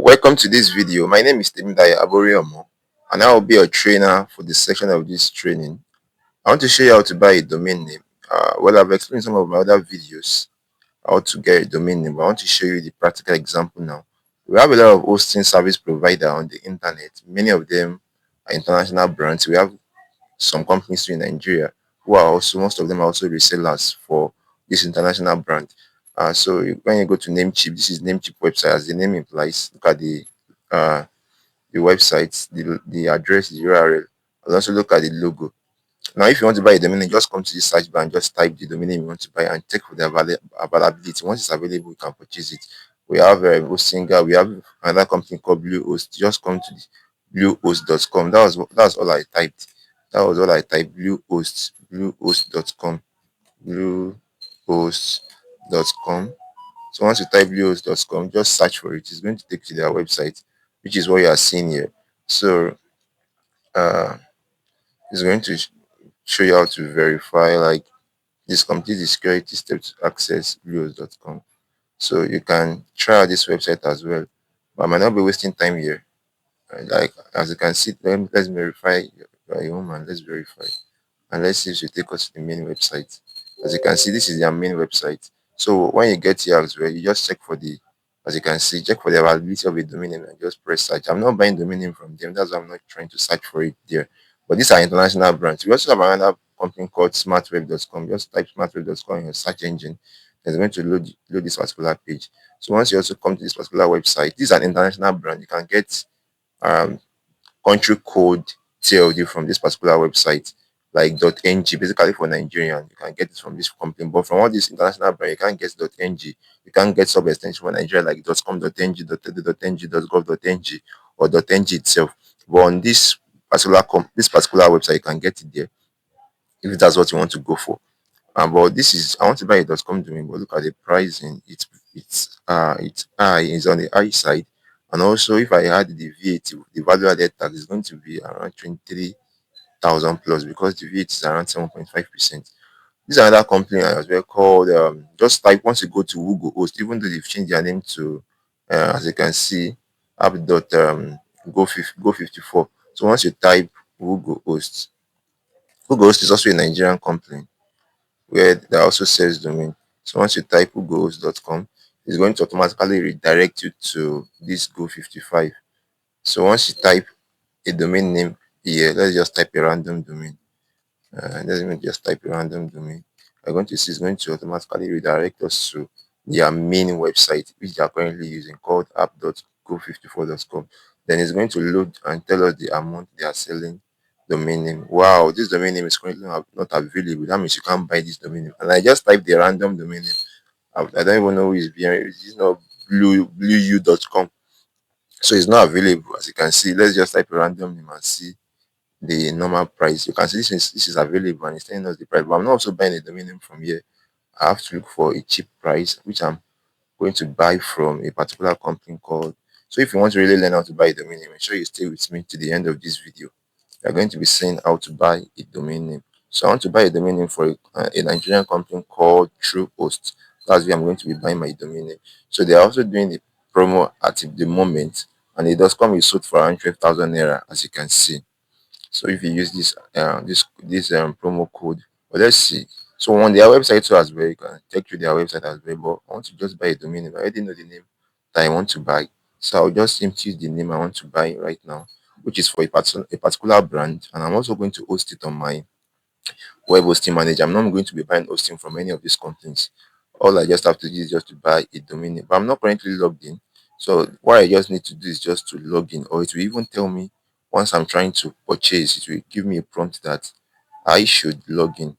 Welcome to this video. My name is Temidayo Aboriomoh, and I will be your trainer for this section of this training. I want to show you how to buy a domain name. I've explained some of my other videos how to get a domain name, but I want to show you the practical example now. We have a lot of hosting service providers on the internet. Many of them are international brands. We have some companies in Nigeria who are also, most of them are also resellers for this international brand. When you go to Namecheap, this is Namecheap website, as the name implies. Look at uh, the website, the address, the URL, and also look at the logo. Now, if you want to buy a domain name, just come to the search bar and just type the domain name you want to buy and check for the availability. Once it's available, you can purchase it. We have we have another company called Bluehost. Just come to the bluehost.com. That's all I typed. That was all I typed. Bluehost.com. Bluehost.com. So once you type bluehost.com, just search for it. It's going to take you to their website, which is what you are seeing here. So uh, it's going to show you how to verify, like this, complete the security steps to access bluehost.com. So you can try out this website as well, but I might not be wasting time here. Like as you can see, let's verify your home and let's verify. And let's see if you take us to the main website. As you can see, this is their main website. So when you get here as well, you just check for the, as you can see, check for the availability of a domain name and just press search. I'm not buying domain name from them. That's why I'm not trying to search for it there. But these are international brands. We also have another company called smartweb.com. Just type smartweb.com in your search engine. It's going to load this particular page. So once you also come to this particular website, this is an international brand. You can get um country code TLD from this particular website, like .ng, basically for Nigerian. You can get it from this company, but from all these international brands, you can't get .ng. You can't get sub extension for Nigeria like .com.ng, .ng, .gov.ng, or .ng itself. But on this particular website, you can get it there if that's what you want to go for. But this is, I want to buy a .com domain, but look at the pricing. It's high, it's on the high side. And also, if I add the VAT, the value added tax is going to be around 23,000 plus, because the VAT is around 7.5%. This is another company as well called, just type, once you go to WhoGoHost, even though they've changed their name to, as you can see, app.go54. So once you type WhoGoHost, WhoGoHost is also a Nigerian company where that also sells domain. So once you type whogohost.com, it's going to automatically redirect you to this Go55. So once you type a domain name here, let's just type a random domain. Let's even just type a random domain. We're going to see it's going to automatically redirect us to their main website, which they are currently using, called app.go54.com. Then it's going to load and tell us the amount they are selling domain name. Wow, this domain name is currently not available. That means you can't buy this domain name. And I just typed the random domain name. I don't even know who is behind it. It's not blueu.com. So it's not available. As you can see, let's just type a random name and see the normal price. You can see this is available and it's telling us the price. But I'm not also buying a domain name from here. I have to look for a cheap price, which I'm going to buy from a particular company called. So if you want to really learn how to buy a domain name, make sure you stay with me to the end of this video. You're going to be seeing how to buy a domain name. So I want to buy a domain name for a Nigerian company called TrueHost. That's where I'm going to be buying my domain name. So they are also doing the promo at the moment, and it does come with sold for around 12,000 naira, as you can see. So if you use this promo code, but let's see. So on their website too as well, you can check through their website as well. But I want to just buy a domain name. I already know the name that I want to buy, so I'll just simply use the name I want to buy right now, which is for a particular brand, and I'm also going to host it on my web hosting manager. I'm not going to be buying hosting from any of these companies. All I just have to do is just to buy a domain name. But I'm not currently logged in. So what I just need to do is just to log in, or it will even tell me once I'm trying to purchase, it will give me a prompt that I should log in.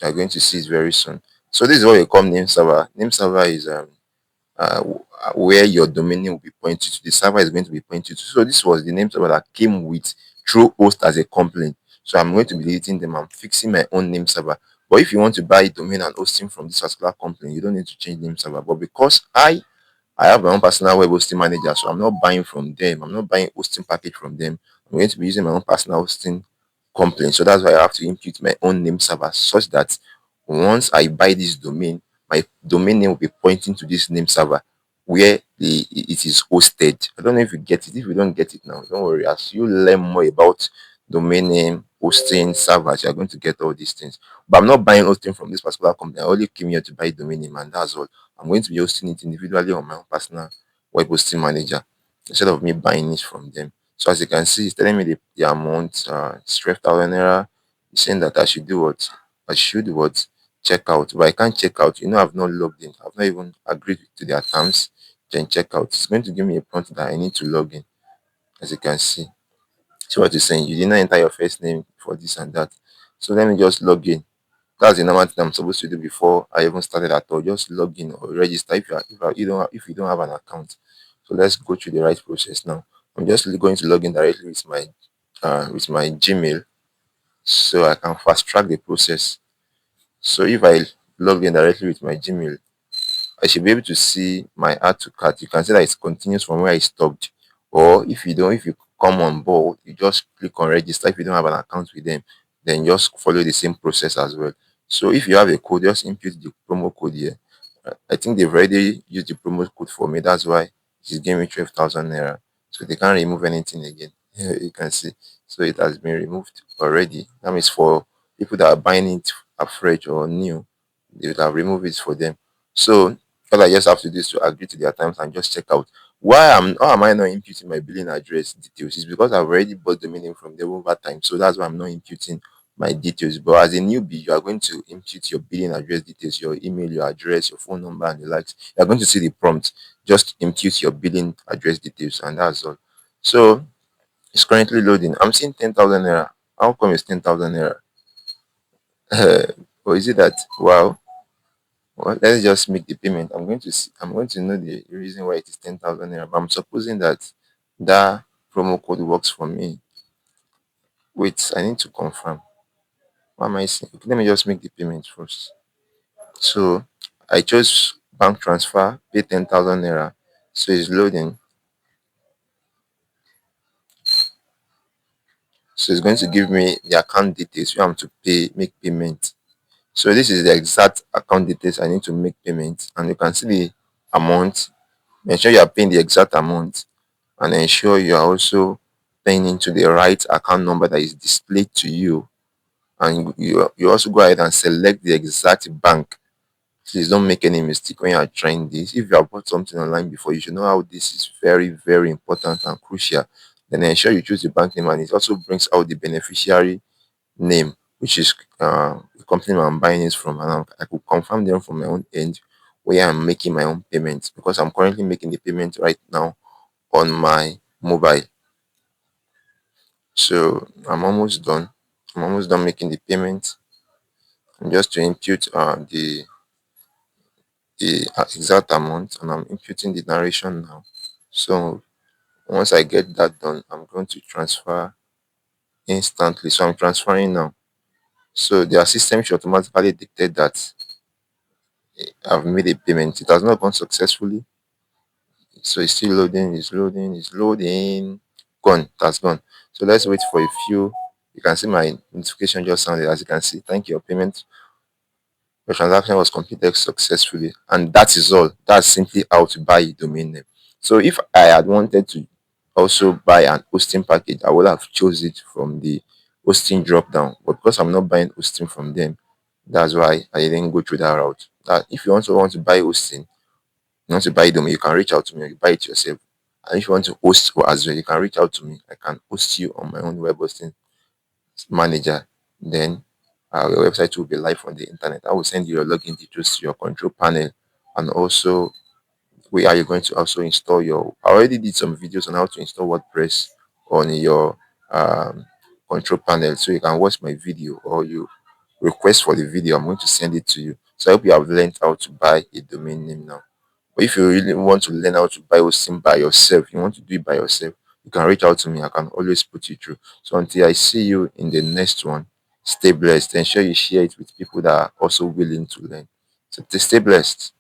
You're going to see it very soon. So this is what we call name server. Name server is where your domain name will be pointed to. The server is going to be pointed to. So this was the name server that came with TrueHost as a complaint. So I'm going to be deleting them. I'm fixing my own name server. But if you want to buy domain and hosting from this particular company, you don't need to change name server. But because I have my own personal web hosting manager, so I'm not buying from them. I'm not buying hosting package from them. I'm going to be using my own personal hosting company. So that's why I have to input my own name server, such that once I buy this domain, my domain name will be pointing to this name server. where it is hosted. I don't know if you get it. If you don't get it now, don't worry. As you learn more about domain name, hosting, servers, you're going to get all these things. But I'm not buying hosting from this particular company. I only came here to buy domain name, and that's all. I'm going to be hosting it individually on my own personal web hosting manager instead of me buying it from them. So as you can see, it's telling me the amount, it's 12,000 naira. It's saying that I should do what? I should what? Check out. But I can't check out. I've not logged in. I've not even agreed to their terms. Then check out. It's going to give me a prompt that I need to log in. As you can see. See what it's saying. You did not enter your first name for this and that. So let me just log in. That's the normal thing I'm supposed to do before I even started at all. Just log in or register if you don't have an account. So let's go through the right process now. I'm just going to log in directly with my Gmail so I can fast track the process. So if I log in directly with my Gmail, I should be able to see my add to cart. You can see that it continues from where I stopped. Or if you come on board, you just click on register. If you don't have an account with them, then just follow the same process as well. So if you have a code, just input the promo code here. I think they've already used the promo code for me. That's why it's giving me 12,000 naira. So they can't remove anything again. You can see. So it has been removed already. That means for people that are buying it afresh or new, they will have removed it for them. So all I just have to do is to agree to their terms and just check out. How am I not imputing my billing address details? It's because I've already bought the meaning from them over time. So that's why I'm not imputing my details. But as a newbie, you are going to impute your billing address details, your email, your address, your phone number, and the likes. You're going to see the prompt. Just impute your billing address details, and that's all. So it's currently loading. I'm seeing 10,000 naira. How come it's 10,000 naira? Or is it that wow? Well, let's just make the payment. I'm going to know the reason why it is 10,000 naira. But I'm supposing that that promo code works for me. Wait, I need to confirm. What am I saying? Okay, let me just make the payment first. So I chose bank transfer, pay 10,000 naira. So it's loading. So it's going to give me the account details where I'm to make payment. So this is the exact account details I need to make payment, and you can see the amount. Ensure you are paying the exact amount, and ensure you are also paying into the right account number that is displayed to you. And you also go ahead and select the exact bank. Please don't make any mistake when you are trying this. If you have bought something online before, you should know how this is very, very important and crucial. Then ensure you choose the bank name, and it also brings out the beneficiary name, which is the company I'm buying it from, and I could confirm them from my own end where I'm making my own payments, because I'm currently making the payment right now on my mobile. So I'm almost done. I'm almost done making the payment. I'm just to input the exact amount, and I'm inputting the narration now. So once I get that done, I'm going to transfer instantly. So I'm transferring now. So their system should automatically dictate that I've made a payment. It has not gone successfully. So it's still loading, it's loading. Gone, it has gone. So let's wait for a few. You can see my notification just sounded. As you can see, thank you, your payment. Your transaction was completed successfully. And that is all. That's simply how to buy a domain name. So if I had wanted to also buy an hosting package, I would have chose it from the hosting drop down. But because I'm not buying hosting from them, that's why I didn't go through that route. That if you also want to buy hosting, you want to buy domain, you can reach out to me, or you buy it yourself. And if you want to host as well, you can reach out to me. I can host you on my own web hosting manager. Then your website will be live on the internet. I will send you your login details to your control panel, and also where are you going to also install your. I already did some videos on how to install WordPress on your um, control panel, so you can watch my video, or you request for the video. I'm going to send it to you. So I hope you have learned how to buy a domain name now. But if you really want to learn how to buy hosting by yourself, you want to do it by yourself, you can reach out to me. I can always put you through. So until I see you in the next one, stay blessed. Ensure you share it with people that are also willing to learn. So stay blessed.